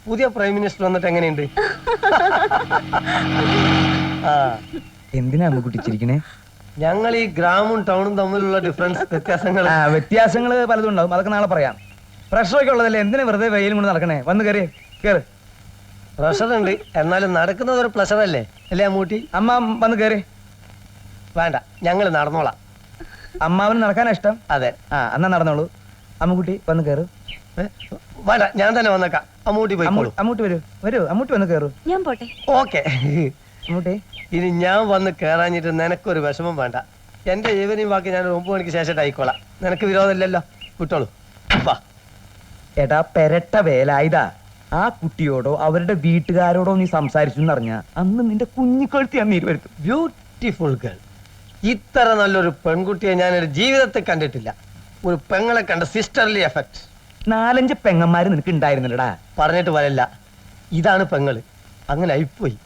പുതിയ prime minister വന്നിട്ട് എങ്ങനെയുണ്ട്? ആ, എന്തിനാ അമ്മുക്കുട്ടി ചിരിക്കണേ? ഞങ്ങൾ ഈ ഗ്രാമവും ടൗണും തമ്മിലുള്ള വ്യത്യാസങ്ങൾ വ്യത്യാസങ്ങള് പലതും ഉണ്ടാവും, അതൊക്കെ നാളെ പറയാം. പ്രഷറൊക്കെ ഉള്ളതല്ലേ, എന്തിനാ വെറുതെ വെയിലും കൊണ്ട് നടക്കണേ? വന്ന് കയറി കേറ്. പ്രഷർ ഉണ്ട്, എന്നാലും നടക്കുന്നത് ഒരു പ്ലഷർ അല്ലേ അല്ലേ അമ്മൂട്ടി? അമ്മ വന്ന് കയറി. വേണ്ട, ഞങ്ങൾ നടന്നോളാം. അമ്മാവന് നടക്കാനാ ഇഷ്ടം? അതെ. എന്നാ നടന്നോളൂ. അമ്മുക്കുട്ടി വന്ന് കയറു. വേണ്ട, ഞാൻ തന്നെ വന്നേക്കാം. അമ്മൂട്ടി പോയിക്കോളൂ. അമ്മൂട്ടി വരൂ, അമ്മൂട്ടി വന്ന് കയറു. ഞാൻ പോട്ടെ. ഓക്കെ. അമ്മൂട്ടി, ഇനി ഞാൻ വന്ന് കയറാഞ്ഞിട്ട് നിനക്കൊരു വിഷമം വേണ്ട. എന്റെ ഈവനിങ് ബാക്കി ഞാൻ 9 മണിക്ക് ശേഷം ആയിക്കോളാം. നിനക്ക് വിരോധമില്ലല്ലോ, വിട്ടോളൂ. വാ. എടാ പെരട്ട വേലായുധാ, ആ കുട്ടിയോടോ അവരുടെ വീട്ടുകാരോടോ നീ സംസാരിച്ചു എന്നറിഞ്ഞ അന്ന് നിന്റെ കുഞ്ഞിക്കഴുത്തി ഞാൻ നീര് ബ്യൂട്ടിഫുൾ ഗേൾ. ഇത്ര നല്ലൊരു പെൺകുട്ടിയെ ഞാൻ ഒരു ജീവിതത്തിൽ കണ്ടിട്ടില്ല. ഒരു പെങ്ങളെ കണ്ട സിസ്റ്റർലി എഫക്ട്. 4-5 പെങ്ങന്മാര് നിനക്ക് ഉണ്ടായിരുന്നില്ലടാ. പറഞ്ഞിട്ട് വരല്ല, ഇതാണ് പെങ്ങള്. അങ്ങനെ ആയിപ്പോയി.